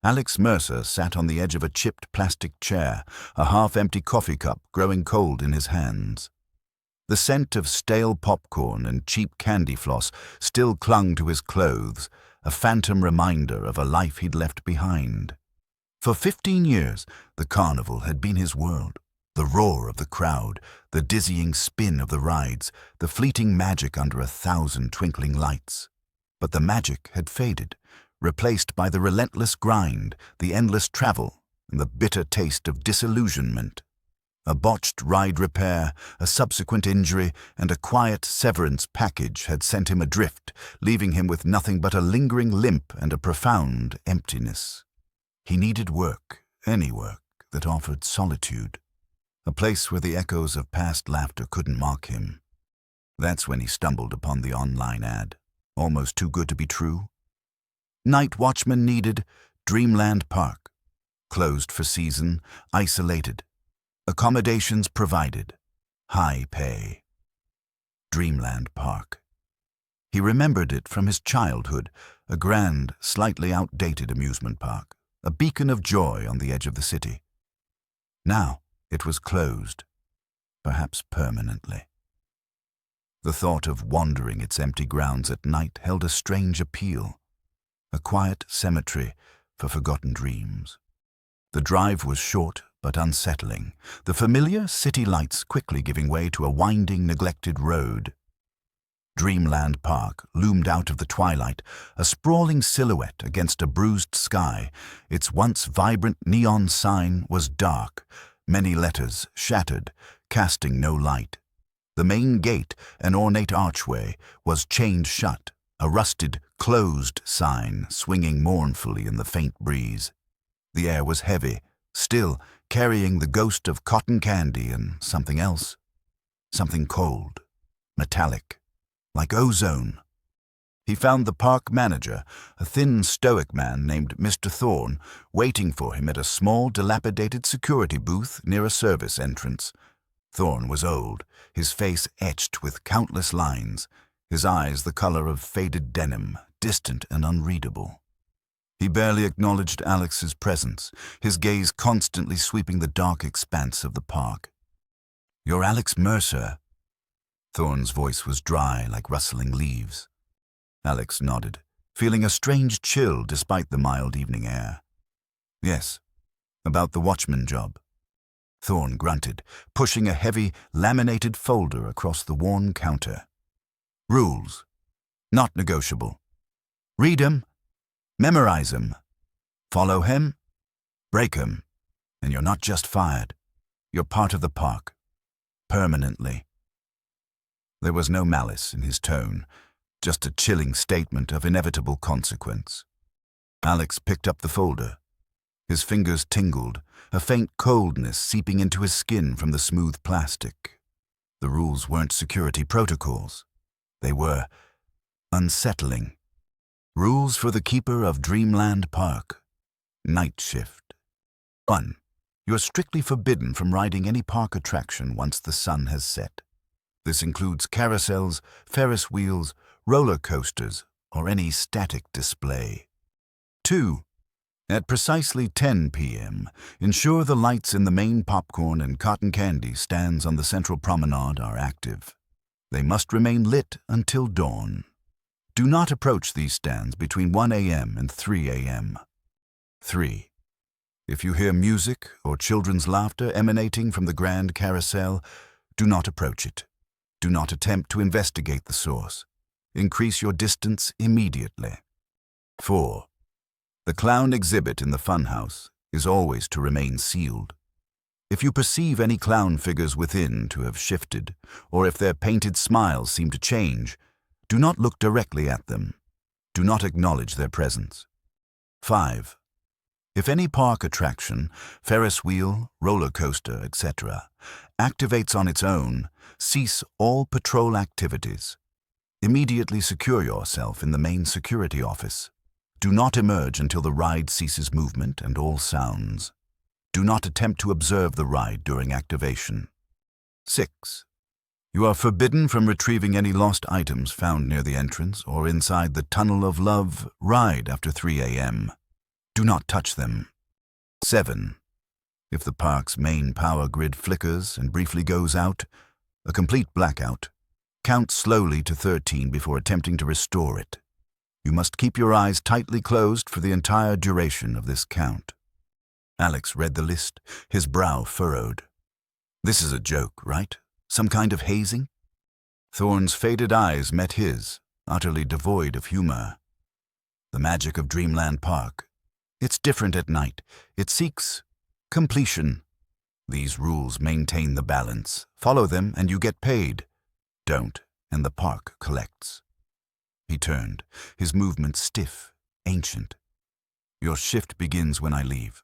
Alex Mercer sat on the edge of a chipped plastic chair, a half-empty coffee cup growing cold in his hands. The scent of stale popcorn and cheap candy floss still clung to his clothes, a phantom reminder of a life he'd left behind. For 15 years, the carnival had been his world. The roar of the crowd, the dizzying spin of the rides, the fleeting magic under 1,000 twinkling lights. But the magic had faded, replaced by the relentless grind, the endless travel, and the bitter taste of disillusionment. A botched ride repair, a subsequent injury, and a quiet severance package had sent him adrift, leaving him with nothing but a lingering limp and a profound emptiness. He needed work, any work, that offered solitude, a place where the echoes of past laughter couldn't mock him. That's when he stumbled upon the online ad, almost too good to be true. Night watchman needed, Dreamland Park. Closed for season, isolated. Accommodations provided. High pay. Dreamland Park. He remembered it from his childhood, a grand, slightly outdated amusement park, a beacon of joy on the edge of the city. Now it was closed, perhaps permanently. The thought of wandering its empty grounds at night held a strange appeal, a quiet cemetery for forgotten dreams. The drive was short but unsettling, the familiar city lights quickly giving way to a winding, neglected road. Dreamland Park loomed out of the twilight, a sprawling silhouette against a bruised sky. Its once vibrant neon sign was dark, many letters shattered, casting no light. The main gate, an ornate archway, was chained shut, a rusted, closed sign swinging mournfully in the faint breeze. The air was heavy, still, carrying the ghost of cotton candy and something else. Something cold, metallic, like ozone. He found the park manager, a thin, stoic man named Mr. Thorne, waiting for him at a small, dilapidated security booth near a service entrance. Thorne was old, his face etched with countless lines, his eyes the color of faded denim, distant and unreadable. He barely acknowledged Alex's presence, his gaze constantly sweeping the dark expanse of the park. "You're Alex Mercer." Thorne's voice was dry like rustling leaves. Alex nodded, feeling a strange chill despite the mild evening air. "Yes, about the watchman job." Thorne grunted, pushing a heavy, laminated folder across the worn counter. "Rules. Not negotiable. Read 'em. Memorize 'em. Follow him. Break 'em. And you're not just fired. You're part of the park. Permanently." There was no malice in his tone, just a chilling statement of inevitable consequence. Alex picked up the folder. His fingers tingled, a faint coldness seeping into his skin from the smooth plastic. The rules weren't security protocols. They were unsettling. Rules for the keeper of Dreamland Park. Night shift. 1. You are strictly forbidden from riding any park attraction once the sun has set. This includes carousels, Ferris wheels, roller coasters, or any static display. 2. At precisely 10 p.m., ensure the lights in the main popcorn and cotton candy stands on the central promenade are active. They must remain lit until dawn. Do not approach these stands between 1 a.m. and 3 a.m. 3. If you hear music or children's laughter emanating from the grand carousel, do not approach it. Do not attempt to investigate the source. Increase your distance immediately. 4. The clown exhibit in the funhouse is always to remain sealed. If you perceive any clown figures within to have shifted, or if their painted smiles seem to change, do not look directly at them. Do not acknowledge their presence. 5. If any park attraction, Ferris wheel, roller coaster, etc., activates on its own, cease all patrol activities. Immediately secure yourself in the main security office. Do not emerge until the ride ceases movement and all sounds. Do not attempt to observe the ride during activation. 6. You are forbidden from retrieving any lost items found near the entrance or inside the Tunnel of Love ride after 3 a.m. Do not touch them. 7. If the park's main power grid flickers and briefly goes out, a complete blackout, count slowly to 13 before attempting to restore it. You must keep your eyes tightly closed for the entire duration of this count. Alex read the list, his brow furrowed. This is a joke, right? Some kind of hazing? Thorne's faded eyes met his, utterly devoid of humor. The magic of Dreamland Park. It's different at night. It seeks completion. These rules maintain the balance. Follow them and you get paid. Don't, and the park collects. He turned, his movement stiff, ancient. Your shift begins when I leave.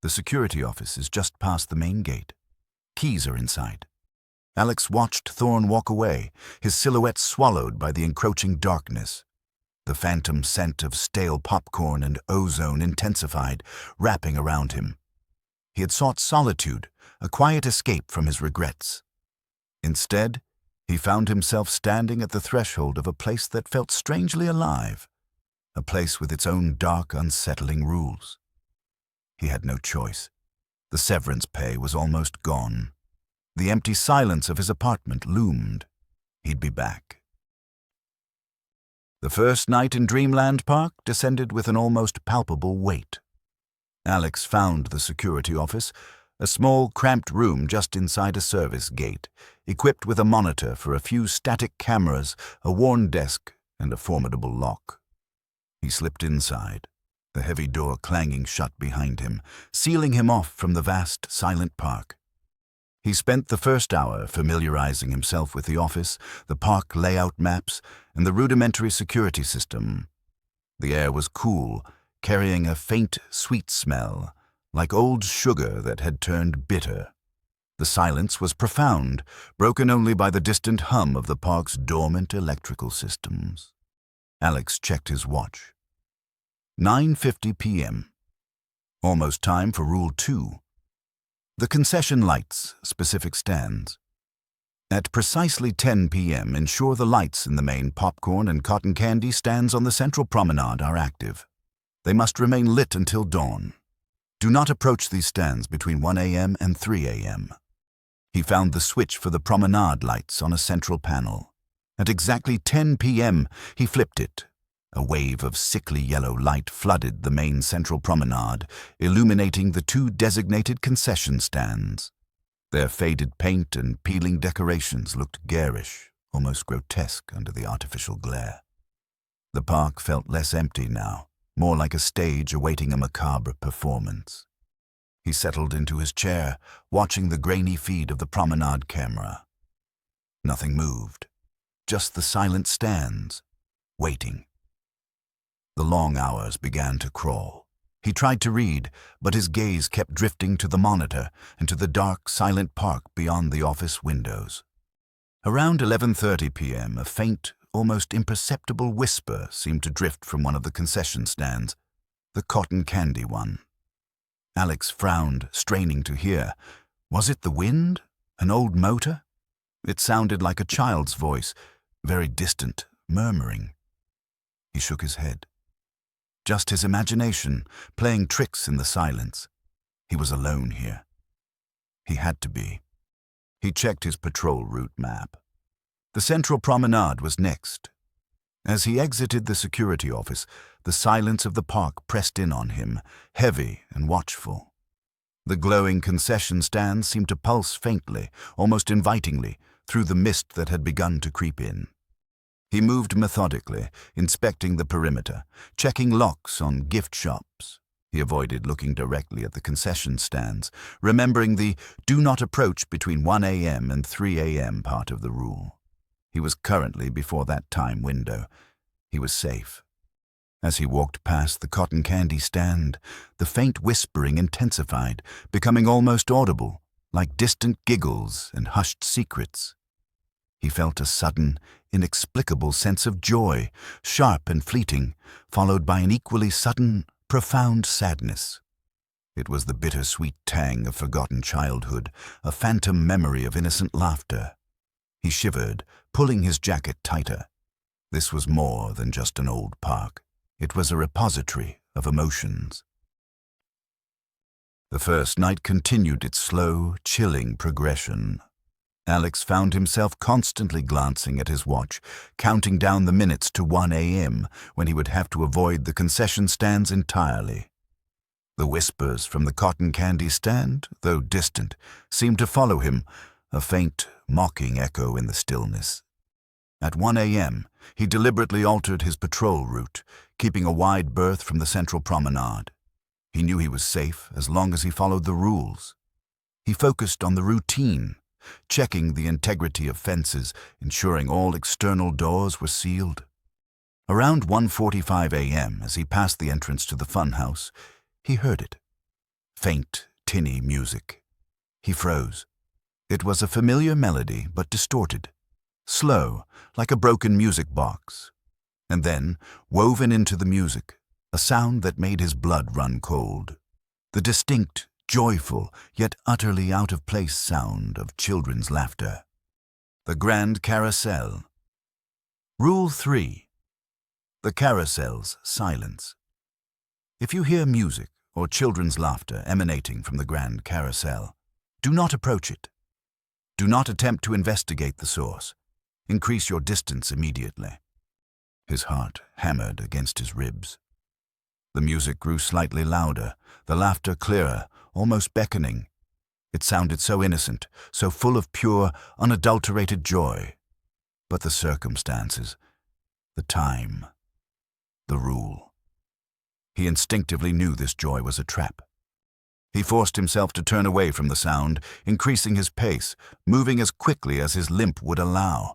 The security office is just past the main gate. Keys are inside. Alex watched Thorne walk away, his silhouette swallowed by the encroaching darkness. The phantom scent of stale popcorn and ozone intensified, wrapping around him. He had sought solitude, a quiet escape from his regrets. Instead, he found himself standing at the threshold of a place that felt strangely alive, a place with its own dark, unsettling rules. He had no choice. The severance pay was almost gone. The empty silence of his apartment loomed. He'd be back. The first night in Dreamland Park descended with an almost palpable weight. Alex found the security office, a small, cramped room just inside a service gate, equipped with a monitor for a few static cameras, a worn desk, and a formidable lock. He slipped inside, the heavy door clanging shut behind him, sealing him off from the vast, silent park. He spent the first hour familiarizing himself with the office, the park layout maps, and the rudimentary security system. The air was cool, carrying a faint, sweet smell, like old sugar that had turned bitter. The silence was profound, broken only by the distant hum of the park's dormant electrical systems. Alex checked his watch. 9:50 p.m. Almost time for Rule 2. The concession lights, specific stands. At precisely 10 p.m., ensure the lights in the main popcorn and cotton candy stands on the central promenade are active. They must remain lit until dawn. Do not approach these stands between 1 a.m. and 3 a.m. He found the switch for the promenade lights on a central panel. At exactly 10 p.m., he flipped it. A wave of sickly yellow light flooded the main central promenade, illuminating the 2 designated concession stands. Their faded paint and peeling decorations looked garish, almost grotesque under the artificial glare. The park felt less empty now, more like a stage awaiting a macabre performance. He settled into his chair, watching the grainy feed of the promenade camera. Nothing moved, just the silent stands, waiting. The long hours began to crawl. He tried to read, but his gaze kept drifting to the monitor and to the dark, silent park beyond the office windows. Around 11:30 p.m., a faint, almost imperceptible whisper seemed to drift from one of the concession stands, the cotton candy one. Alex frowned, straining to hear. Was it the wind? An old motor? It sounded like a child's voice, very distant, murmuring. He shook his head. Just his imagination, playing tricks in the silence. He was alone here. He had to be. He checked his patrol route map. The central promenade was next. As he exited the security office, the silence of the park pressed in on him, heavy and watchful. The glowing concession stands seemed to pulse faintly, almost invitingly, through the mist that had begun to creep in. He moved methodically, inspecting the perimeter, checking locks on gift shops. He avoided looking directly at the concession stands, remembering the "do not approach between 1 a.m. and 3 a.m. part of the rule. He was currently before that time window. He was safe. As he walked past the cotton candy stand, the faint whispering intensified, becoming almost audible, like distant giggles and hushed secrets. He felt a sudden, inexplicable sense of joy, sharp and fleeting, followed by an equally sudden, profound sadness. It was the bittersweet tang of forgotten childhood, a phantom memory of innocent laughter. He shivered, pulling his jacket tighter. This was more than just an old park. It was a repository of emotions. The first night continued its slow, chilling progression. Alex found himself constantly glancing at his watch, counting down the minutes to 1 a.m. when he would have to avoid the concession stands entirely. The whispers from the cotton candy stand, though distant, seemed to follow him, a faint, mocking echo in the stillness. At 1 a.m., he deliberately altered his patrol route, keeping a wide berth from the central promenade. He knew he was safe as long as he followed the rules. He focused on the routine, checking the integrity of fences, ensuring all external doors were sealed. Around 1:45 a.m., as he passed the entrance to the funhouse, he heard it. Faint, tinny music. He froze. It was a familiar melody, but distorted. Slow, like a broken music box. And then, woven into the music, a sound that made his blood run cold. The distinct, joyful, yet utterly out-of-place sound of children's laughter. The Grand Carousel. Rule 3. The carousel's silence. If you hear music or children's laughter emanating from the Grand Carousel, do not approach it. Do not attempt to investigate the source. Increase your distance immediately. His heart hammered against his ribs. The music grew slightly louder, the laughter clearer, almost beckoning. It sounded so innocent, so full of pure, unadulterated joy. But the circumstances, the time, the rule. He instinctively knew this joy was a trap. He forced himself to turn away from the sound, increasing his pace, moving as quickly as his limp would allow.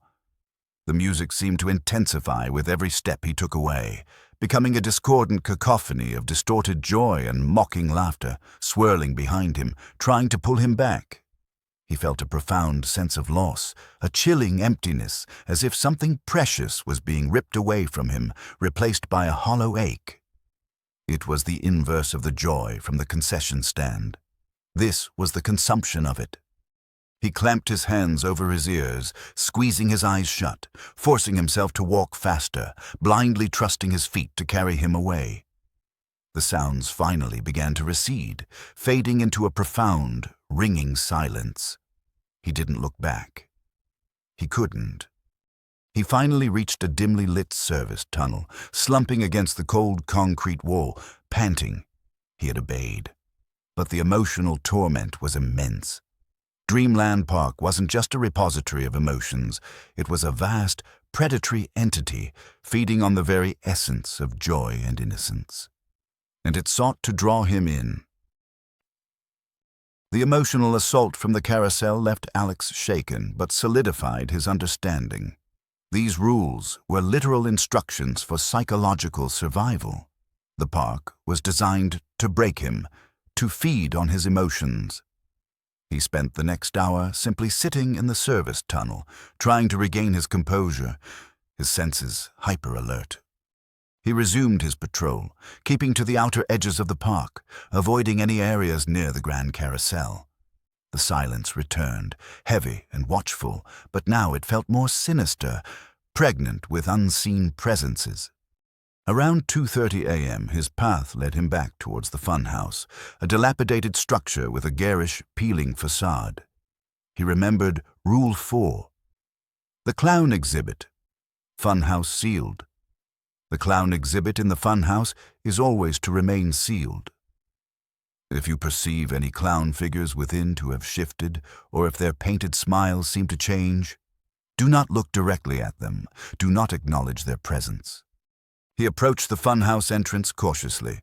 The music seemed to intensify with every step he took away, becoming a discordant cacophony of distorted joy and mocking laughter, swirling behind him, trying to pull him back. He felt a profound sense of loss, a chilling emptiness, as if something precious was being ripped away from him, replaced by a hollow ache. It was the inverse of the joy from the concession stand. This was the consumption of it. He clamped his hands over his ears, squeezing his eyes shut, forcing himself to walk faster, blindly trusting his feet to carry him away. The sounds finally began to recede, fading into a profound, ringing silence. He didn't look back. He couldn't. He finally reached a dimly lit service tunnel, slumping against the cold concrete wall, panting. He had obeyed. But the emotional torment was immense. Dreamland Park wasn't just a repository of emotions. It was a vast, predatory entity feeding on the very essence of joy and innocence. And it sought to draw him in. The emotional assault from the carousel left Alex shaken, but solidified his understanding. These rules were literal instructions for psychological survival. The park was designed to break him, to feed on his emotions. He spent the next hour simply sitting in the service tunnel, trying to regain his composure, his senses hyper-alert. He resumed his patrol, keeping to the outer edges of the park, avoiding any areas near the Grand Carousel. The silence returned, heavy and watchful, but now it felt more sinister, pregnant with unseen presences. Around 2:30 a.m., his path led him back towards the funhouse, a dilapidated structure with a garish, peeling facade. He remembered Rule 4. The clown exhibit. Funhouse sealed. The clown exhibit in the funhouse is always to remain sealed. If you perceive any clown figures within to have shifted, or if their painted smiles seem to change, do not look directly at them. Do not acknowledge their presence. He approached the funhouse entrance cautiously.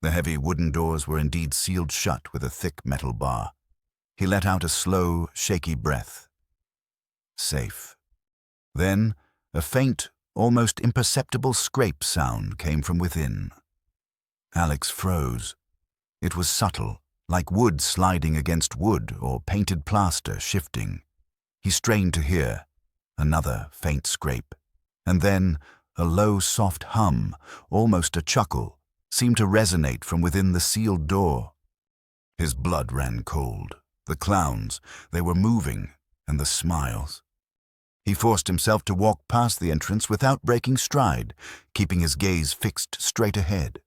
The heavy wooden doors were indeed sealed shut with a thick metal bar. He let out a slow, shaky breath. Safe. Then, a faint, almost imperceptible scrape sound came from within. Alex froze. It was subtle, like wood sliding against wood or painted plaster shifting. He strained to hear. Another faint scrape. And then, a low, soft hum, almost a chuckle, seemed to resonate from within the sealed door. His blood ran cold. The clowns, they were moving, and the smiles. He forced himself to walk past the entrance without breaking stride, keeping his gaze fixed straight ahead.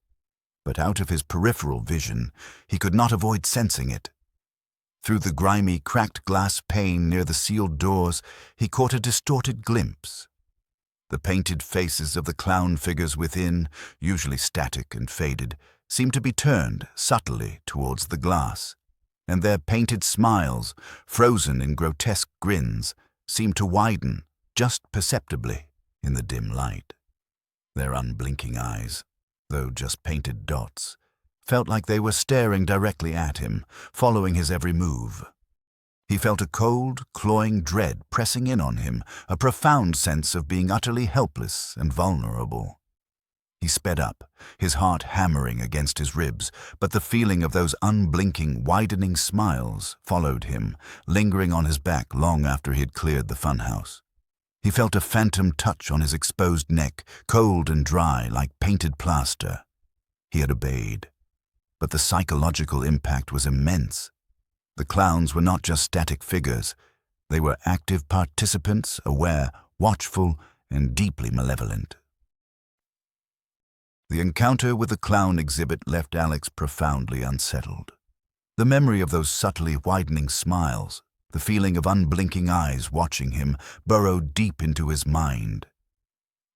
but out of his peripheral vision, he could not avoid sensing it. Through the grimy, cracked glass pane near the sealed doors, he caught a distorted glimpse. The painted faces of the clown figures within, usually static and faded, seemed to be turned subtly towards the glass, and their painted smiles, frozen in grotesque grins, seemed to widen just perceptibly in the dim light. Their unblinking eyes, though just painted dots, felt like they were staring directly at him, following his every move. He felt a cold, clawing dread pressing in on him, a profound sense of being utterly helpless and vulnerable. He sped up, his heart hammering against his ribs, but the feeling of those unblinking, widening smiles followed him, lingering on his back long after he had cleared the funhouse. He felt a phantom touch on his exposed neck, cold and dry like painted plaster. He had obeyed, but the psychological impact was immense. The clowns were not just static figures. They were active participants, aware, watchful, and deeply malevolent. The encounter with the clown exhibit left Alex profoundly unsettled. The memory of those subtly widening smiles, the feeling of unblinking eyes watching him, burrowed deep into his mind.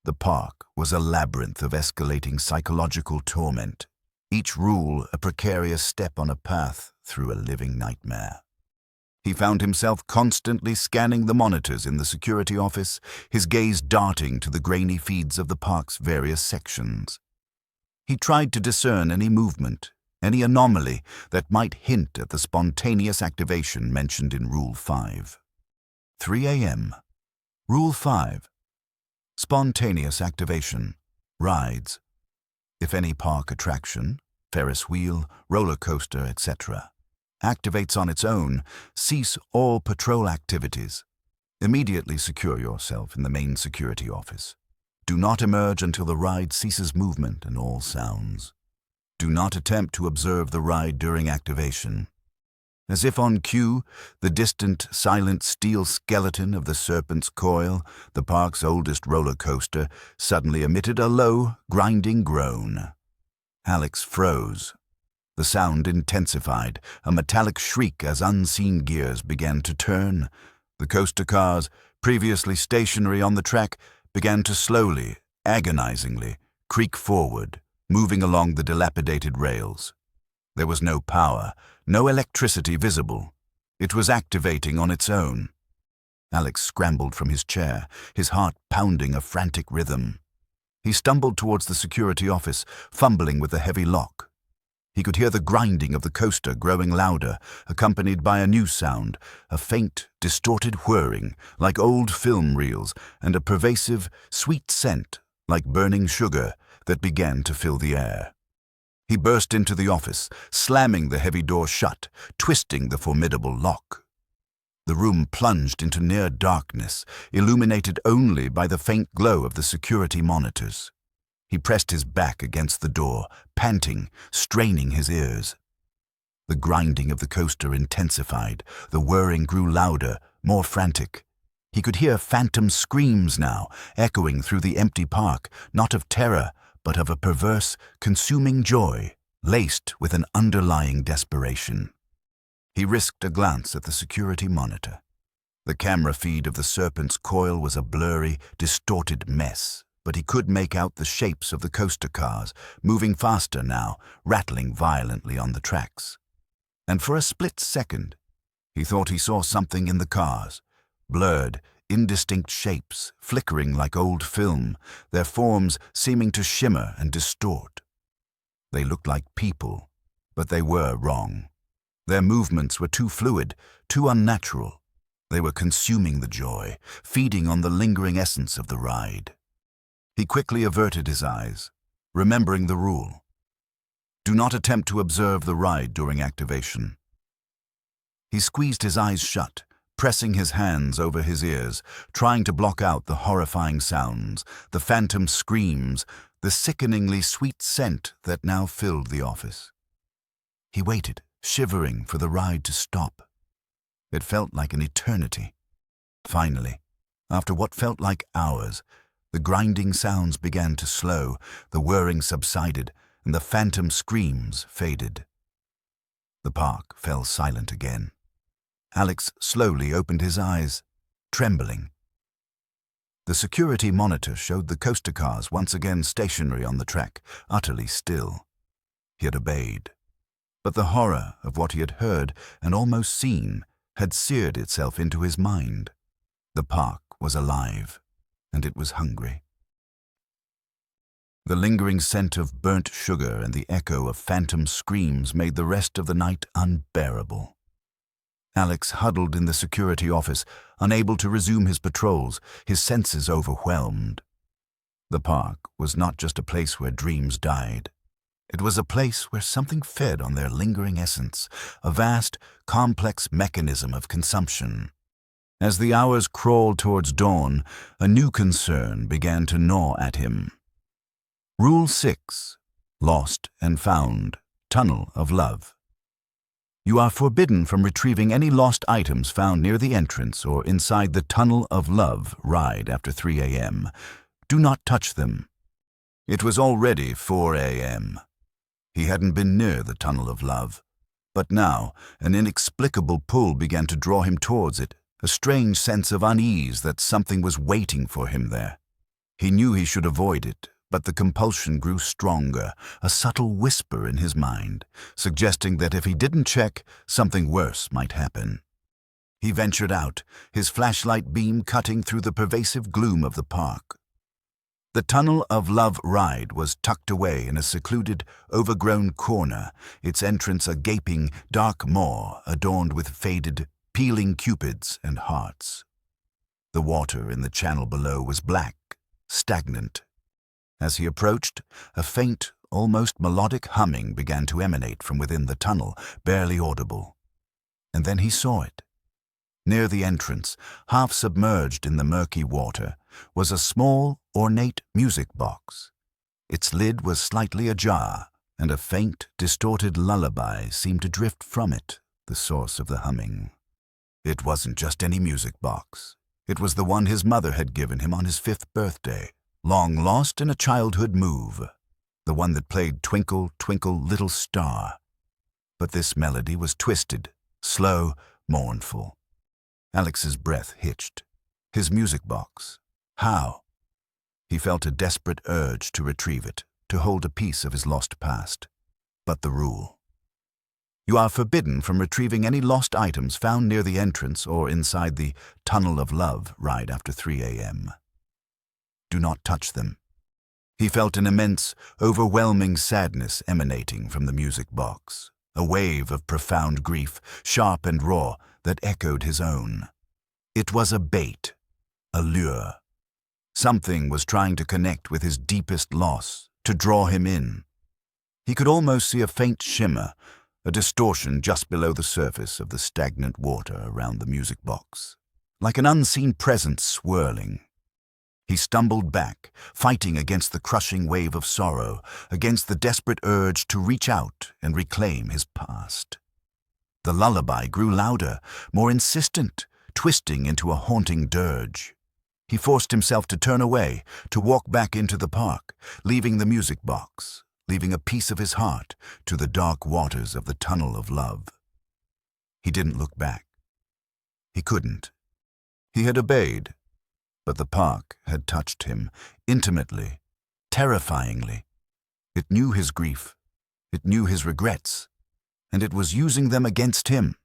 The park was a labyrinth of escalating psychological torment, each rule a precarious step on a path through a living nightmare. He found himself constantly scanning the monitors in the security office, his gaze darting to the grainy feeds of the park's various sections. He tried to discern any movement, any anomaly that might hint at the spontaneous activation mentioned in Rule 5. 3 a.m. Rule 5. Spontaneous activation. Rides. If any park attraction, Ferris wheel, roller coaster, etc., activates on its own, cease all patrol activities. Immediately secure yourself in the main security office. Do not emerge until the ride ceases movement and all sounds. Do not attempt to observe the ride during activation. As if on cue, the distant, silent steel skeleton of the Serpent's Coil, the park's oldest roller coaster, suddenly emitted a low, grinding groan. Alex froze. The sound intensified, a metallic shriek as unseen gears began to turn. The coaster cars, previously stationary on the track, began to slowly, agonizingly, creak forward, moving along the dilapidated rails. There was no power, no electricity visible. It was activating on its own. Alex scrambled from his chair, his heart pounding a frantic rhythm. He stumbled towards the security office, fumbling with the heavy lock. He could hear the grinding of the coaster growing louder, accompanied by a new sound, a faint, distorted whirring, like old film reels, and a pervasive, sweet scent, like burning sugar, that began to fill the air. He burst into the office, slamming the heavy door shut, twisting the formidable lock. The room plunged into near darkness, illuminated only by the faint glow of the security monitors. He pressed his back against the door, panting, straining his ears. The grinding of the coaster intensified, the whirring grew louder, more frantic. He could hear phantom screams now, echoing through the empty park, not of terror, but of a perverse, consuming joy, laced with an underlying desperation. He risked a glance at the security monitor. The camera feed of the Serpent's Coil was a blurry, distorted mess, but he could make out the shapes of the coaster cars, moving faster now, rattling violently on the tracks. And for a split second, he thought he saw something in the cars, blurred, indistinct shapes, flickering like old film, their forms seeming to shimmer and distort. They looked like people, but they were wrong. Their movements were too fluid, too unnatural. They were consuming the joy, feeding on the lingering essence of the ride. He quickly averted his eyes, remembering the rule. Do not attempt to observe the ride during activation. He squeezed his eyes shut, pressing his hands over his ears, trying to block out the horrifying sounds, the phantom screams, the sickeningly sweet scent that now filled the office. He waited, shivering, for the ride to stop. It felt like an eternity. Finally, after what felt like hours, the grinding sounds began to slow, the whirring subsided, and the phantom screams faded. The park fell silent again. Alex slowly opened his eyes, trembling. The security monitor showed the coaster cars once again stationary on the track, utterly still. He had obeyed. But the horror of what he had heard and almost seen had seared itself into his mind. The park was alive, and it was hungry. The lingering scent of burnt sugar and the echo of phantom screams made the rest of the night unbearable. Alex huddled in the security office, unable to resume his patrols, his senses overwhelmed. The park was not just a place where dreams died. It was a place where something fed on their lingering essence, a vast, complex mechanism of consumption. As the hours crawled towards dawn, a new concern began to gnaw at him. Rule 6, Lost and Found, Tunnel of Love. You are forbidden from retrieving any lost items found near the entrance or inside the Tunnel of Love ride after 3 a.m. Do not touch them. It was already 4 a.m. He hadn't been near the Tunnel of Love, but now an inexplicable pull began to draw him towards it, a strange sense of unease that something was waiting for him there. He knew he should avoid it, but the compulsion grew stronger, a subtle whisper in his mind, suggesting that if he didn't check, something worse might happen. He ventured out, his flashlight beam cutting through the pervasive gloom of the park. The Tunnel of Love ride was tucked away in a secluded, overgrown corner, its entrance a gaping, dark maw adorned with faded, peeling cupids and hearts. The water in the channel below was black, stagnant. As he approached, a faint, almost melodic humming began to emanate from within the tunnel, barely audible. And then he saw it. Near the entrance, half submerged in the murky water, was a small, ornate music box. Its lid was slightly ajar, and a faint, distorted lullaby seemed to drift from it, the source of the humming. It wasn't just any music box. It was the one his mother had given him on his 5th birthday. Long lost in a childhood move, the one that played Twinkle, Twinkle, Little Star. But this melody was twisted, slow, mournful. Alex's breath hitched. His music box. How? He felt a desperate urge to retrieve it, to hold a piece of his lost past. But the rule. You are forbidden from retrieving any lost items found near the entrance or inside the Tunnel of Love ride after 3 a.m. Do not touch them. He felt an immense, overwhelming sadness emanating from the music box, a wave of profound grief, sharp and raw, that echoed his own. It was a bait, a lure. Something was trying to connect with his deepest loss, to draw him in. He could almost see a faint shimmer, a distortion just below the surface of the stagnant water around the music box, like an unseen presence swirling. He stumbled back, fighting against the crushing wave of sorrow, against the desperate urge to reach out and reclaim his past. The lullaby grew louder, more insistent, twisting into a haunting dirge. He forced himself to turn away, to walk back into the park, leaving the music box, leaving a piece of his heart to the dark waters of the Tunnel of Love. He didn't look back. He couldn't. He had obeyed. But the park had touched him, intimately, terrifyingly. It knew his grief, it knew his regrets, and it was using them against him.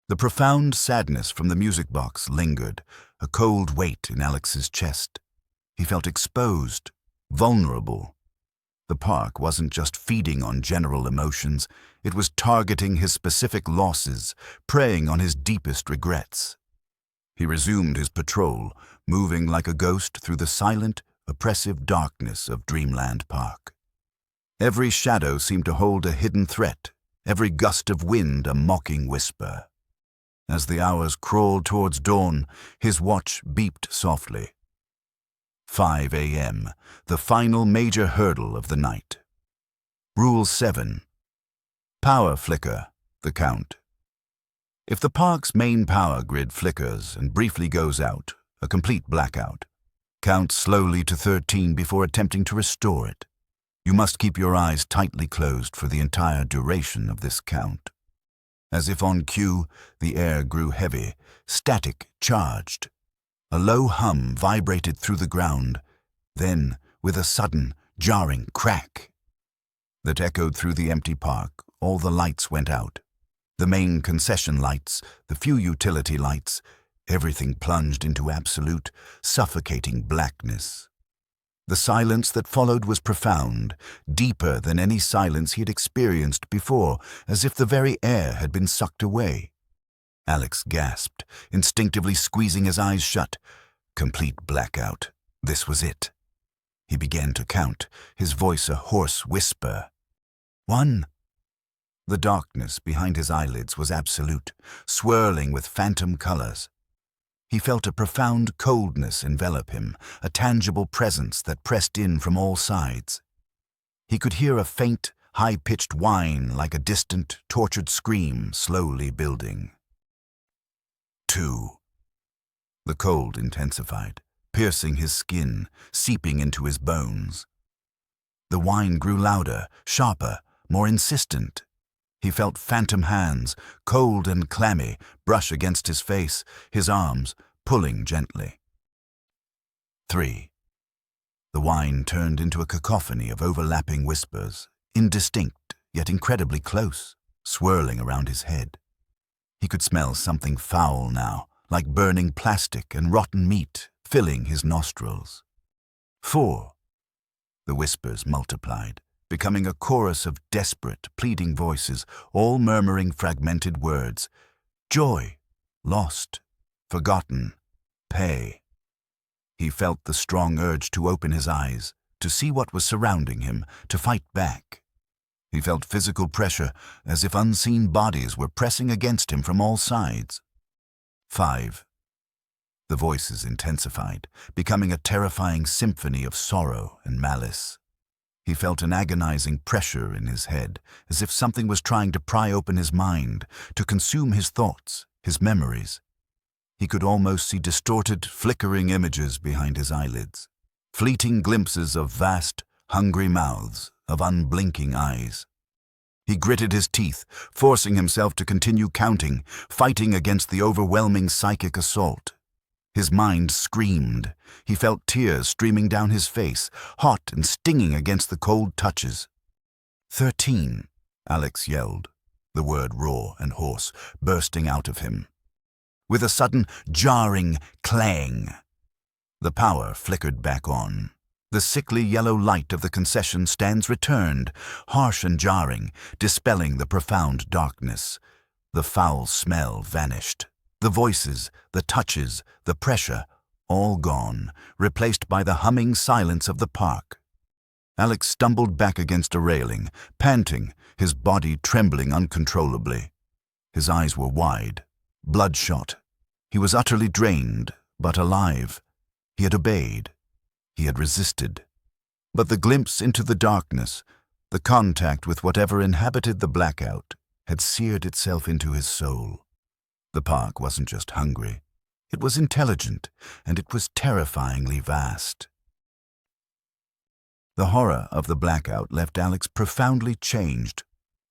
The profound sadness from the music box lingered, a cold weight in Alex's chest. He felt exposed, vulnerable. The park wasn't just feeding on general emotions, it was targeting his specific losses, preying on his deepest regrets. He resumed his patrol, moving like a ghost through the silent, oppressive darkness of Dreamland Park. Every shadow seemed to hold a hidden threat, every gust of wind a mocking whisper. As the hours crawled towards dawn, his watch beeped softly. 5 a.m., the final major hurdle of the night. Rule 7. Power flicker, the count. If the park's main power grid flickers and briefly goes out, a complete blackout, count slowly to 13 before attempting to restore it. You must keep your eyes tightly closed for the entire duration of this count. As if on cue, the air grew heavy, static, charged. A low hum vibrated through the ground, then, with a sudden, jarring crack that echoed through the empty park, all the lights went out. The main concession lights, the few utility lights, everything plunged into absolute, suffocating blackness. The silence that followed was profound, deeper than any silence he had experienced before, as if the very air had been sucked away. Alex gasped, instinctively squeezing his eyes shut. Complete blackout. This was it. He began to count, his voice a hoarse whisper. 1. The darkness behind his eyelids was absolute, swirling with phantom colors. He felt a profound coldness envelop him, a tangible presence that pressed in from all sides. He could hear a faint, high-pitched whine like a distant, tortured scream slowly building. 2. The cold intensified, piercing his skin, seeping into his bones. The whine grew louder, sharper, more insistent. He felt phantom hands, cold and clammy, brush against his face, his arms pulling gently. 3. The whine turned into a cacophony of overlapping whispers, indistinct yet incredibly close, swirling around his head. He could smell something foul now, like burning plastic and rotten meat, filling his nostrils. 4. The whispers multiplied, becoming a chorus of desperate, pleading voices, all murmuring fragmented words. Joy, lost, forgotten, pay. He felt the strong urge to open his eyes, to see what was surrounding him, to fight back. He felt physical pressure, as if unseen bodies were pressing against him from all sides. 5. The voices intensified, becoming a terrifying symphony of sorrow and malice. He felt an agonizing pressure in his head, as if something was trying to pry open his mind, to consume his thoughts, his memories. He could almost see distorted, flickering images behind his eyelids, fleeting glimpses of vast, hungry mouths, of unblinking eyes. He gritted his teeth, forcing himself to continue counting, fighting against the overwhelming psychic assault. His mind screamed. He felt tears streaming down his face, hot and stinging against the cold touches. 13, Alex yelled, the word raw and hoarse, bursting out of him. With a sudden, jarring clang, the power flickered back on. The sickly yellow light of the concession stands returned, harsh and jarring, dispelling the profound darkness. The foul smell vanished. The voices, the touches, the pressure, all gone, replaced by the humming silence of the park. Alex stumbled back against a railing, panting, his body trembling uncontrollably. His eyes were wide, bloodshot. He was utterly drained, but alive. He had obeyed. He had resisted. But the glimpse into the darkness, the contact with whatever inhabited the blackout, had seared itself into his soul. The park wasn't just hungry. It was intelligent, and it was terrifyingly vast. The horror of the blackout left Alex profoundly changed.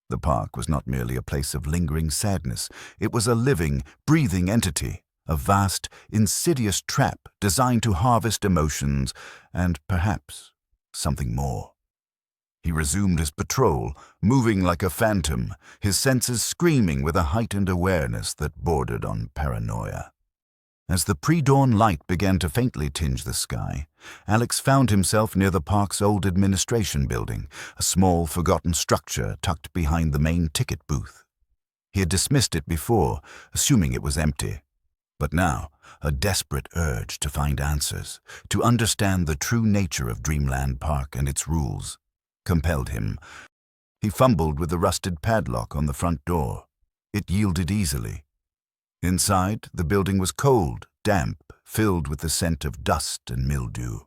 The park was not merely a place of lingering sadness. It was a living, breathing entity, a vast, insidious trap designed to harvest emotions and, perhaps, something more. He resumed his patrol, moving like a phantom, his senses screaming with a heightened awareness that bordered on paranoia. As the pre-dawn light began to faintly tinge the sky, Alex found himself near the park's old administration building, a small, forgotten structure tucked behind the main ticket booth. He had dismissed it before, assuming it was empty. But now, a desperate urge to find answers, to understand the true nature of Dreamland Park and its rules, compelled him. He fumbled with the rusted padlock on the front door. It yielded easily. Inside, the building was cold, damp, filled with the scent of dust and mildew.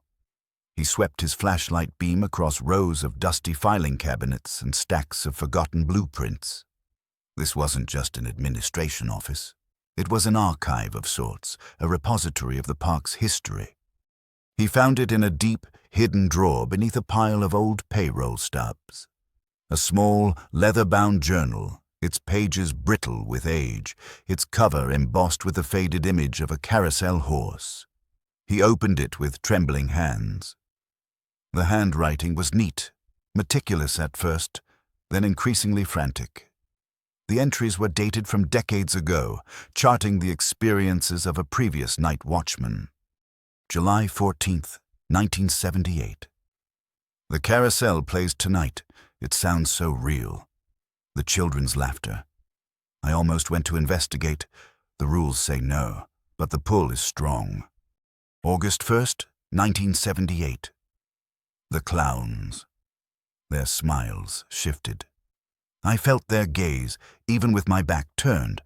He swept his flashlight beam across rows of dusty filing cabinets and stacks of forgotten blueprints. This wasn't just an administration office. It was an archive of sorts, a repository of the park's history. He found it in a deep, hidden drawer beneath a pile of old payroll stubs. A small, leather-bound journal, its pages brittle with age, its cover embossed with the faded image of a carousel horse. He opened it with trembling hands. The handwriting was neat, meticulous at first, then increasingly frantic. The entries were dated from decades ago, charting the experiences of a previous night watchman. July 14th, 1978. The carousel plays tonight. It sounds so real. The children's laughter. I almost went to investigate. The rules say no, but the pull is strong. August 1st, 1978. The clowns. Their smiles shifted. I felt their gaze, even with my back turned.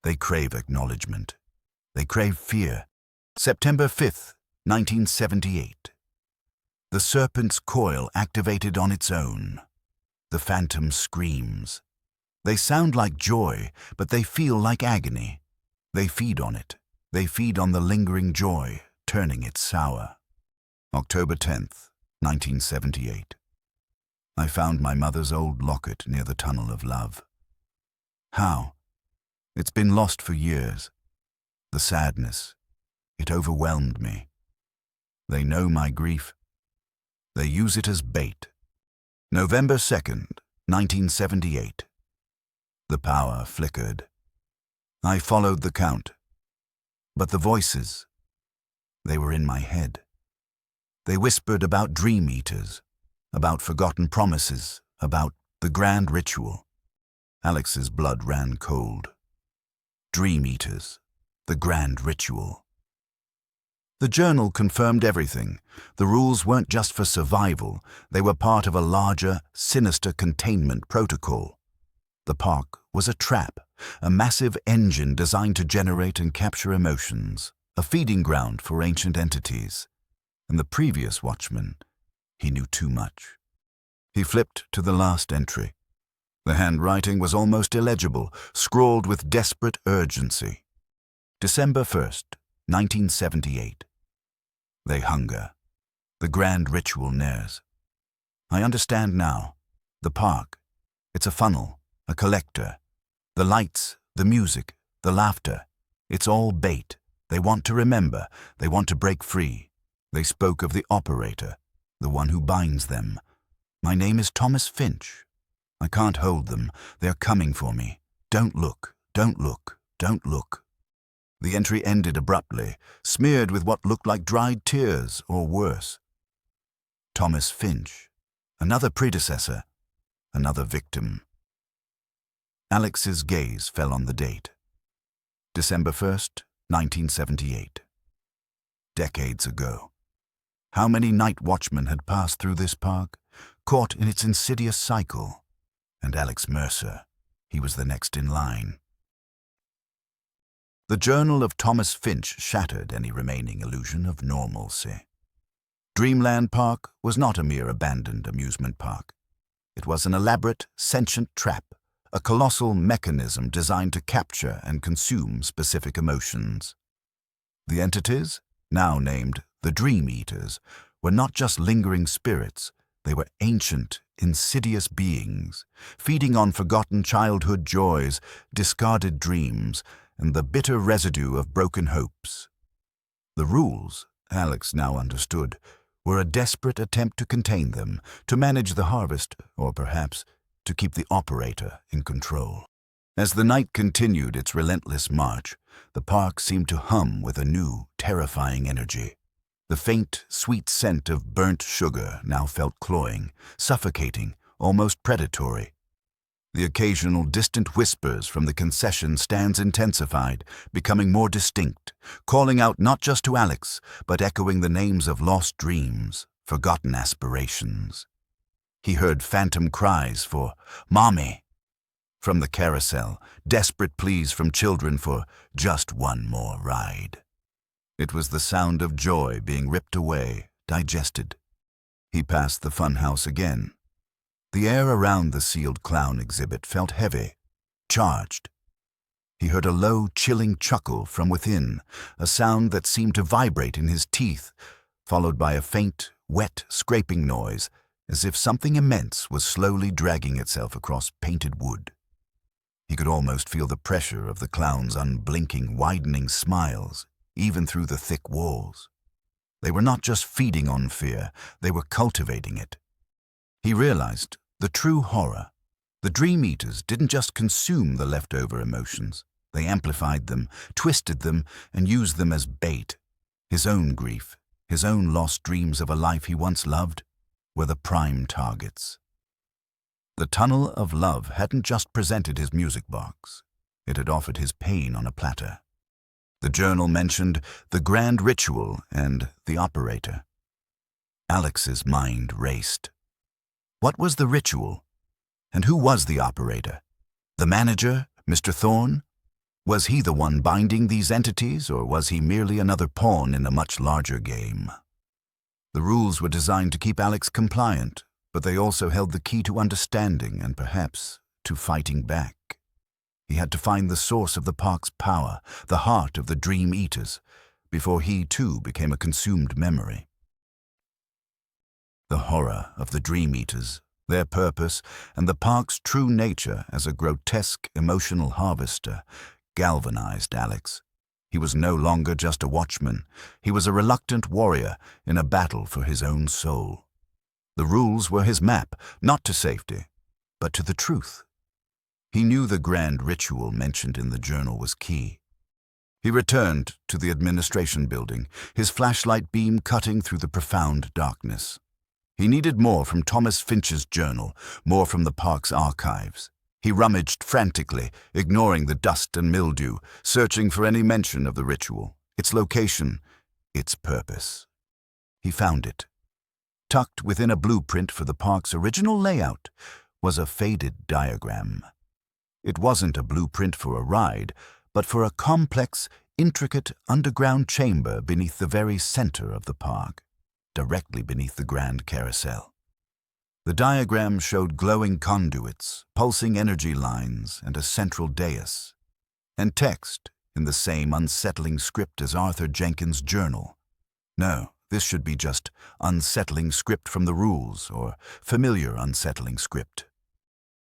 They crave acknowledgement. They crave fear. September 5th, 1978. The serpent's coil activated on its own. The phantom screams. They sound like joy, but they feel like agony. They feed on it. They feed on the lingering joy, turning it sour. October 10th, 1978. I found my mother's old locket near the Tunnel of Love. How? It's been lost for years. The sadness, it overwhelmed me. They know my grief. They use it as bait. November 2nd, 1978. The power flickered. I followed the count. But the voices, they were in my head. They whispered about dream eaters, about forgotten promises, about the grand ritual. Alex's blood ran cold. Dream eaters, the grand ritual. The journal confirmed everything. The rules weren't just for survival, they were part of a larger, sinister containment protocol. The park was a trap, a massive engine designed to generate and capture emotions, a feeding ground for ancient entities. And the previous watchman, he knew too much. He flipped to the last entry. The handwriting was almost illegible, scrawled with desperate urgency. December 1st, 1978. They hunger. The grand ritual nears. I understand now. The park. It's a funnel, a collector. The lights, the music, the laughter. It's all bait. They want to remember. They want to break free. They spoke of the operator, the one who binds them. My name is Thomas Finch. I can't hold them. They're coming for me. Don't look. Don't look. Don't look. The entry ended abruptly, smeared with what looked like dried tears, or worse. Thomas Finch. Another predecessor. Another victim. Alex's gaze fell on the date. December 1st, 1978. Decades ago. How many night watchmen had passed through this park, caught in its insidious cycle? And Alex Mercer, he was the next in line. The journal of Thomas Finch shattered any remaining illusion of normalcy. Dreamland Park was not a mere abandoned amusement park. It was an elaborate, sentient trap, a colossal mechanism designed to capture and consume specific emotions. The entities, now named the Dream Eaters, were not just lingering spirits, they were ancient, insidious beings, feeding on forgotten childhood joys, discarded dreams, and the bitter residue of broken hopes. The rules, Alex now understood, were a desperate attempt to contain them, to manage the harvest, or perhaps to keep the operator in control. As the night continued its relentless march, the park seemed to hum with a new, terrifying energy. The faint, sweet scent of burnt sugar now felt cloying, suffocating, almost predatory. The occasional distant whispers from the concession stands intensified, becoming more distinct, calling out not just to Alex, but echoing the names of lost dreams, forgotten aspirations. He heard phantom cries for "Mommy!" from the carousel, desperate pleas from children for just one more ride. It was the sound of joy being ripped away, digested. He passed the funhouse again. The air around the sealed clown exhibit felt heavy, charged. He heard a low, chilling chuckle from within, a sound that seemed to vibrate in his teeth, followed by a faint, wet scraping noise, as if something immense was slowly dragging itself across painted wood. He could almost feel the pressure of the clown's unblinking, widening smiles, even through the thick walls. They were not just feeding on fear, they were cultivating it. He realized the true horror. The Dream Eaters didn't just consume the leftover emotions. They amplified them, twisted them, and used them as bait. His own grief, his own lost dreams of a life he once loved, were the prime targets. The Tunnel of Love hadn't just presented his music box. It had offered his pain on a platter. The journal mentioned the grand ritual and the operator. Alex's mind raced. What was the ritual? And who was the operator? The manager, Mr. Thorne? Was he the one binding these entities, or was he merely another pawn in a much larger game? The rules were designed to keep Alex compliant, but they also held the key to understanding and perhaps to fighting back. He had to find the source of the park's power, the heart of the Dream Eaters, before he too became a consumed memory. The horror of the Dream Eaters, their purpose, and the park's true nature as a grotesque emotional harvester galvanized Alex. He was no longer just a watchman. He was a reluctant warrior in a battle for his own soul. The rules were his map, not to safety, but to the truth. He knew the grand ritual mentioned in the journal was key. He returned to the administration building, his flashlight beam cutting through the profound darkness. He needed more from Thomas Finch's journal, more from the park's archives. He rummaged frantically, ignoring the dust and mildew, searching for any mention of the ritual, its location, its purpose. He found it. Tucked within a blueprint for the park's original layout was a faded diagram. It wasn't a blueprint for a ride, but for a complex, intricate underground chamber beneath the very center of the park, directly beneath the grand carousel. The diagram showed glowing conduits, pulsing energy lines, and a central dais, and text in the same unsettling script as Arthur Jenkins' journal. No, this should be just unsettling script from the rules, or familiar unsettling script.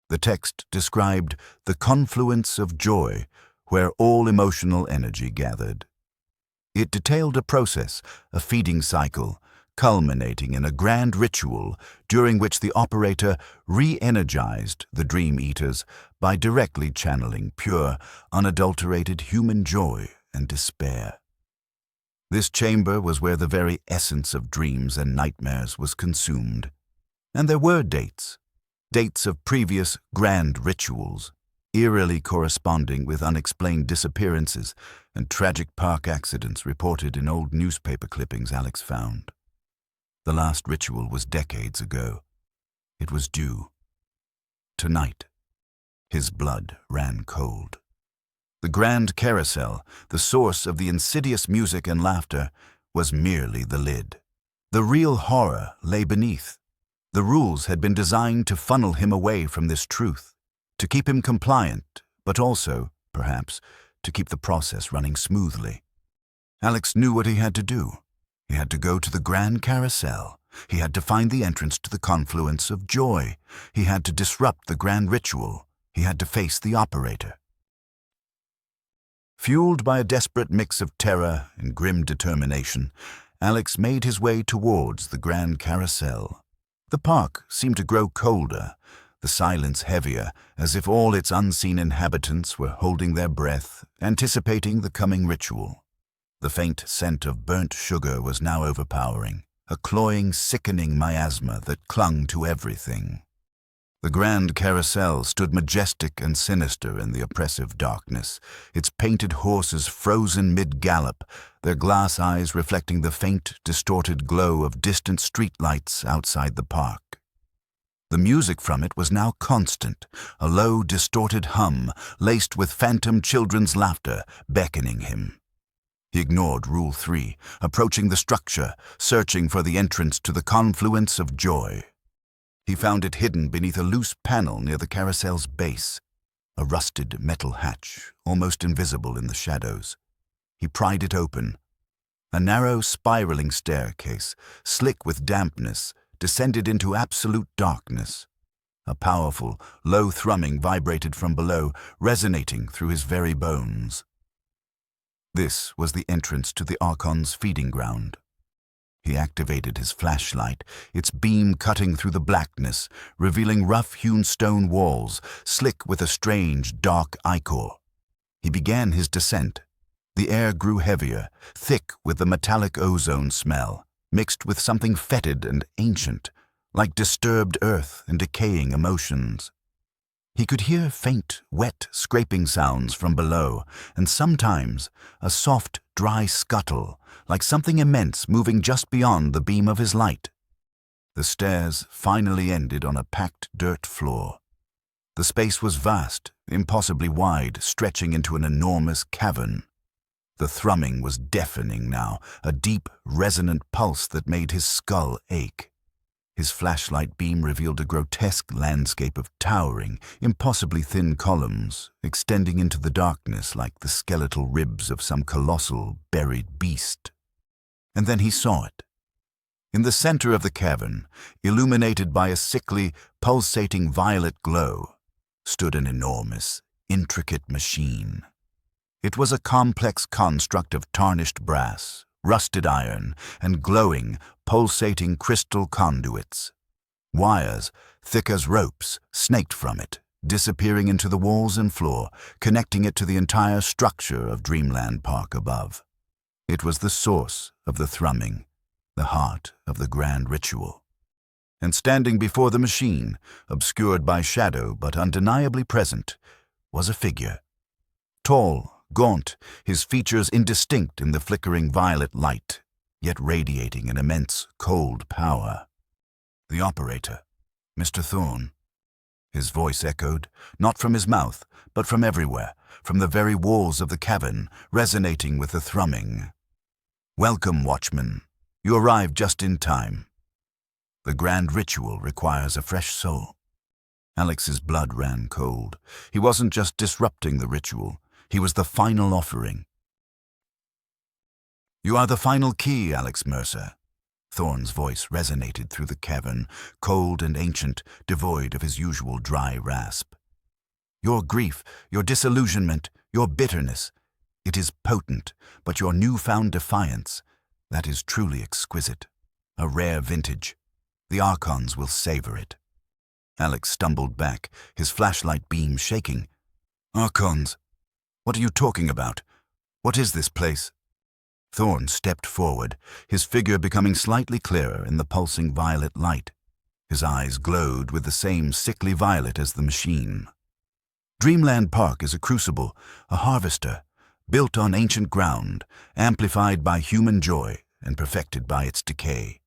The text described the confluence of joy where all emotional energy gathered. It detailed a process, a feeding cycle, culminating in a grand ritual during which the operator re-energized the Dream Eaters by directly channeling pure, unadulterated human joy and despair. This chamber was where the very essence of dreams and nightmares was consumed. And there were dates of previous grand rituals, eerily corresponding with unexplained disappearances and tragic park accidents reported in old newspaper clippings Alex found. The last ritual was decades ago. It was due. Tonight, his blood ran cold. The grand carousel, the source of the insidious music and laughter, was merely the lid. The real horror lay beneath. The rules had been designed to funnel him away from this truth, to keep him compliant, but also, perhaps, to keep the process running smoothly. Alex knew what he had to do. He had to go to the grand carousel. He had to find the entrance to the confluence of joy. He had to disrupt the grand ritual. He had to face the operator. Fueled by a desperate mix of terror and grim determination, Alex made his way towards the grand carousel. The park seemed to grow colder, the silence heavier, as if all its unseen inhabitants were holding their breath, anticipating the coming ritual. The faint scent of burnt sugar was now overpowering, a cloying, sickening miasma that clung to everything. The grand carousel stood majestic and sinister in the oppressive darkness, its painted horses frozen mid-gallop, their glass eyes reflecting the faint, distorted glow of distant streetlights outside the park. The music from it was now constant, a low, distorted hum, laced with phantom children's laughter, beckoning him. He ignored Rule 3, approaching the structure, searching for the entrance to the confluence of joy. He found it hidden beneath a loose panel near the carousel's base, a rusted metal hatch, almost invisible in the shadows. He pried it open. A narrow, spiraling staircase, slick with dampness, descended into absolute darkness. A powerful, low thrumming vibrated from below, resonating through his very bones. This was the entrance to the Archon's feeding ground. He activated his flashlight, its beam cutting through the blackness, revealing rough-hewn stone walls, slick with a strange, dark ichor. He began his descent. The air grew heavier, thick with the metallic ozone smell, mixed with something fetid and ancient, like disturbed earth and decaying emotions. He could hear faint, wet, scraping sounds from below, and sometimes a soft, dry scuttle, like something immense moving just beyond the beam of his light. The stairs finally ended on a packed dirt floor. The space was vast, impossibly wide, stretching into an enormous cavern. The thrumming was deafening now, a deep, resonant pulse that made his skull ache. His flashlight beam revealed a grotesque landscape of towering, impossibly thin columns, extending into the darkness like the skeletal ribs of some colossal, buried beast. And then he saw it. In the center of the cavern, illuminated by a sickly, pulsating violet glow, stood an enormous, intricate machine. It was a complex construct of tarnished brass, rusted iron, and glowing, pulsating crystal conduits. Wires, thick as ropes, snaked from it, disappearing into the walls and floor, connecting it to the entire structure of Dreamland Park above. It was the source of the thrumming, the heart of the grand ritual. And standing before the machine, obscured by shadow but undeniably present, was a figure. Tall, gaunt, his features indistinct in the flickering violet light, yet radiating an immense, cold power. The operator, Mr. Thorne. His voice echoed, not from his mouth, but from everywhere, from the very walls of the cavern, resonating with the thrumming. "Welcome, watchman. You arrived just in time. The grand ritual requires a fresh soul." Alex's blood ran cold. He wasn't just disrupting the ritual. He was the final offering. "You are the final key, Alex Mercer." Thorne's voice resonated through the cavern, cold and ancient, devoid of his usual dry rasp. "Your grief, your disillusionment, your bitterness, it is potent, but your newfound defiance, that is truly exquisite. A rare vintage. The Archons will savor it." Alex stumbled back, his flashlight beam shaking. "Archons? What are you talking about? What is this place?" Thorne stepped forward, his figure becoming slightly clearer in the pulsing violet light. His eyes glowed with the same sickly violet as the machine. "Dreamland Park is a crucible, a harvester, built on ancient ground, amplified by human joy and perfected by its decay.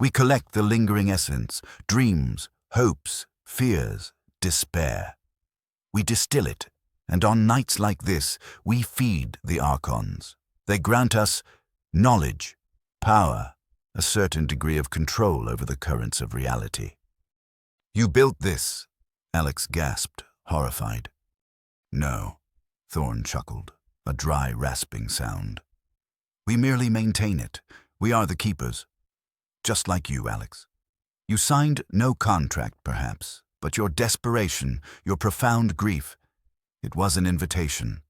We collect the lingering essence, dreams, hopes, fears, despair. We distill it, and on nights like this, we feed the Archons. They grant us knowledge, power, a certain degree of control over the currents of reality." "You built this?" Alex gasped, horrified. "No," Thorne chuckled, a dry, rasping sound. "We merely maintain it. We are the keepers. Just like you, Alex. You signed no contract, perhaps, but your desperation, your profound grief, it was an invitation.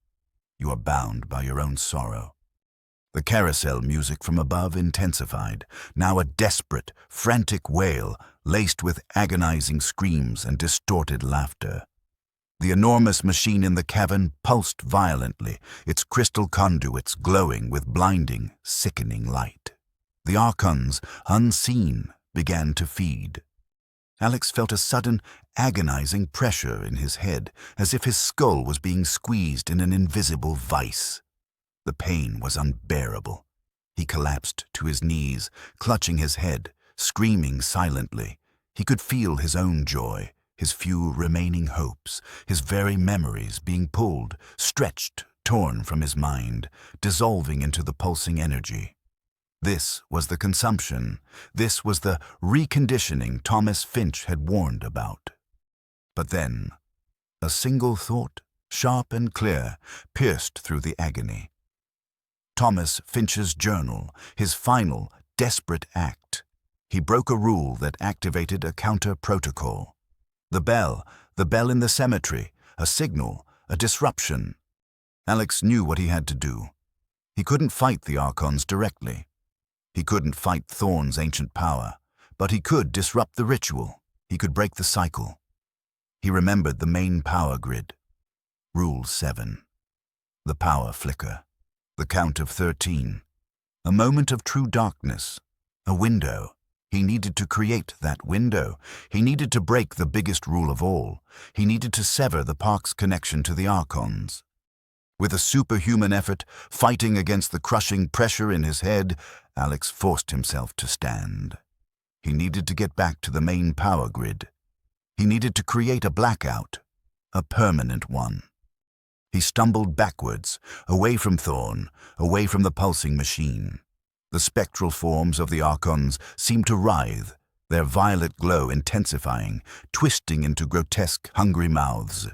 You are bound by your own sorrow." The carousel music from above intensified, now a desperate, frantic wail laced with agonizing screams and distorted laughter. The enormous machine in the cavern pulsed violently, its crystal conduits glowing with blinding, sickening light. The Archons, unseen, began to feed. Alex felt a sudden, agonizing pressure in his head, as if his skull was being squeezed in an invisible vice. The pain was unbearable. He collapsed to his knees, clutching his head, screaming silently. He could feel his own joy, his few remaining hopes, his very memories being pulled, stretched, torn from his mind, dissolving into the pulsing energy. This was the consumption. This was the reconditioning Thomas Finch had warned about. But then, a single thought, sharp and clear, pierced through the agony. Thomas Finch's journal, his final, desperate act. He broke a rule that activated a counter-protocol. The bell in the cemetery, a signal, a disruption. Alex knew what he had to do. He couldn't fight the Archons directly. He couldn't fight Thorn's ancient power, but he could disrupt the ritual. He could break the cycle. He remembered the main power grid. Rule 7. The power flicker. The count of 13. A moment of true darkness. A window. He needed to create that window. He needed to break the biggest rule of all. He needed to sever the park's connection to the Archons. With a superhuman effort, fighting against the crushing pressure in his head, Alex forced himself to stand. He needed to get back to the main power grid. He needed to create a blackout, a permanent one. He stumbled backwards, away from Thorn, away from the pulsing machine. The spectral forms of the Archons seemed to writhe, their violet glow intensifying, twisting into grotesque, hungry mouths.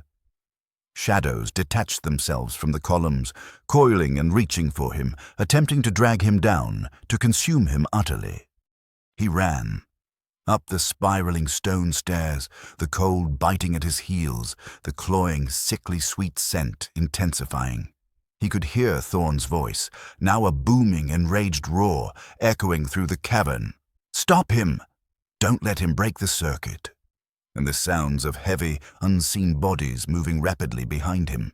Shadows detached themselves from the columns, coiling and reaching for him, attempting to drag him down, to consume him utterly. He ran. Up the spiraling stone stairs, the cold biting at his heels, the cloying, sickly sweet scent intensifying. He could hear Thorn's voice, now a booming, enraged roar, echoing through the cavern. "Stop him! Don't let him break the circuit!" And the sounds of heavy, unseen bodies moving rapidly behind him.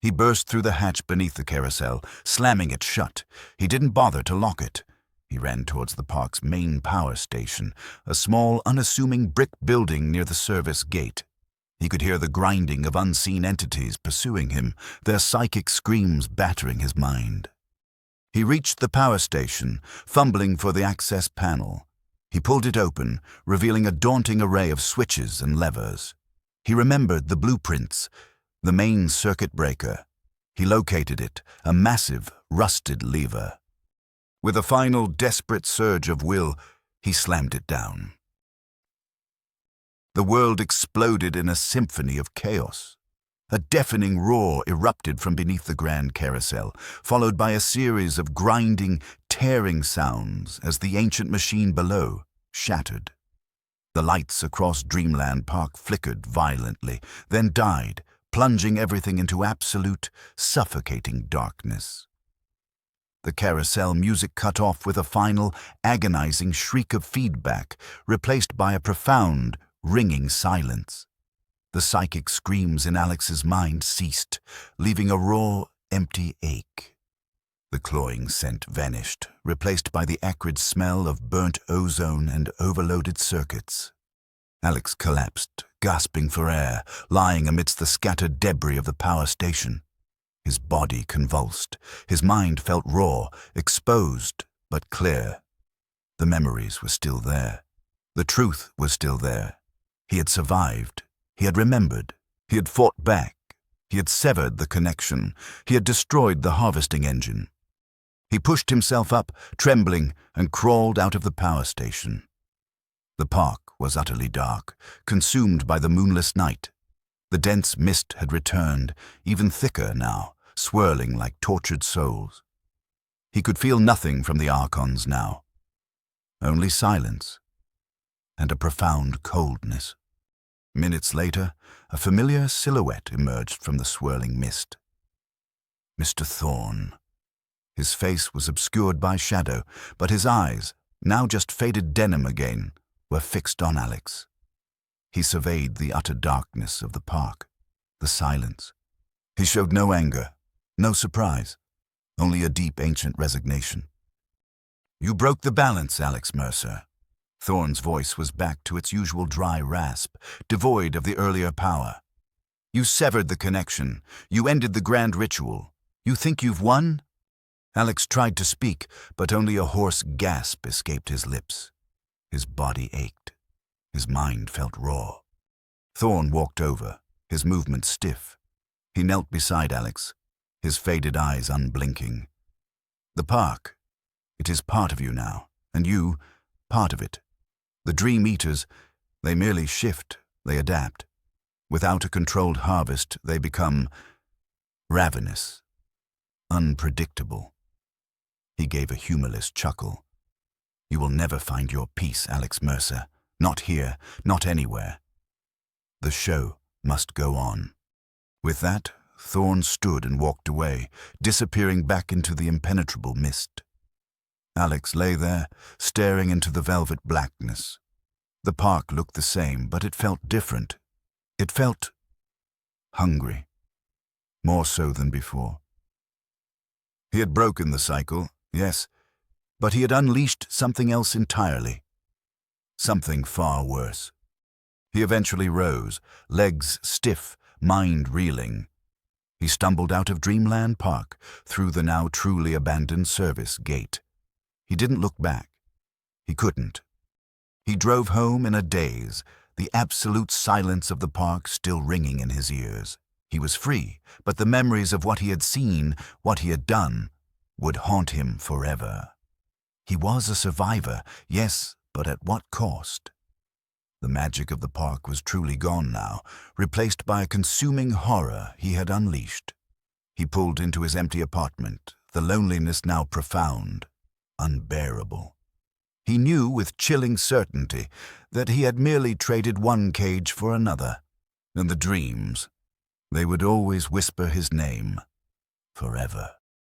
He burst through the hatch beneath the carousel, slamming it shut. He didn't bother to lock it. He ran towards the park's main power station, a small, unassuming brick building near the service gate. He could hear the grinding of unseen entities pursuing him, their psychic screams battering his mind. He reached the power station, fumbling for the access panel. He pulled it open, revealing a daunting array of switches and levers. He remembered the blueprints, the main circuit breaker. He located it, a massive, rusted lever. With a final, desperate surge of will, he slammed it down. The world exploded in a symphony of chaos. A deafening roar erupted from beneath the grand carousel, followed by a series of grinding, tearing sounds as the ancient machine below shattered. The lights across Dreamland Park flickered violently, then died, plunging everything into absolute, suffocating darkness. The carousel music cut off with a final, agonizing shriek of feedback, replaced by a profound, ringing silence. The psychic screams in Alex's mind ceased, leaving a raw, empty ache. The cloying scent vanished, replaced by the acrid smell of burnt ozone and overloaded circuits. Alex collapsed, gasping for air, lying amidst the scattered debris of the power station. His body convulsed. His mind felt raw, exposed, but clear. The memories were still there. The truth was still there. He had survived. He had remembered. He had fought back. He had severed the connection. He had destroyed the harvesting engine. He pushed himself up, trembling, and crawled out of the power station. The park was utterly dark, consumed by the moonless night. The dense mist had returned, even thicker now, swirling like tortured souls. He could feel nothing from the Archons now. Only silence and a profound coldness. Minutes later, a familiar silhouette emerged from the swirling mist. Mr. Thorn. His face was obscured by shadow, but his eyes, now just faded denim again, were fixed on Alex. He surveyed the utter darkness of the park, the silence. He showed no anger, no surprise, only a deep ancient resignation. "You broke the balance, Alex Mercer." Thorn's voice was back to its usual dry rasp, devoid of the earlier power. "You severed the connection. You ended the grand ritual. You think you've won?" Alex tried to speak, but only a hoarse gasp escaped his lips. His body ached. His mind felt raw. Thorn walked over, his movements stiff. He knelt beside Alex, his faded eyes unblinking. "The park. It is part of you now, and you, part of it. The Dream Eaters, they merely shift, they adapt. Without a controlled harvest, they become ravenous, unpredictable. He gave a humorless chuckle. "You will never find your peace, Alex Mercer. Not here, not anywhere. The show must go on." With that, Thorne stood and walked away, disappearing back into the impenetrable mist. Alex lay there, staring into the velvet blackness. The park looked the same, but it felt different. It felt hungry, more so than before. He had broken the cycle, yes, but he had unleashed something else entirely. Something far worse. He eventually rose, legs stiff, mind reeling. He stumbled out of Dreamland Park, through the now truly abandoned service gate. He didn't look back. He couldn't. He drove home in a daze, the absolute silence of the park still ringing in his ears. He was free, but the memories of what he had seen, what he had done, would haunt him forever. He was a survivor, yes, but at what cost? The magic of the park was truly gone now, replaced by a consuming horror he had unleashed. He pulled into his empty apartment, the loneliness now profound, unbearable. He knew with chilling certainty that he had merely traded one cage for another, and the dreams, they would always whisper his name, forever.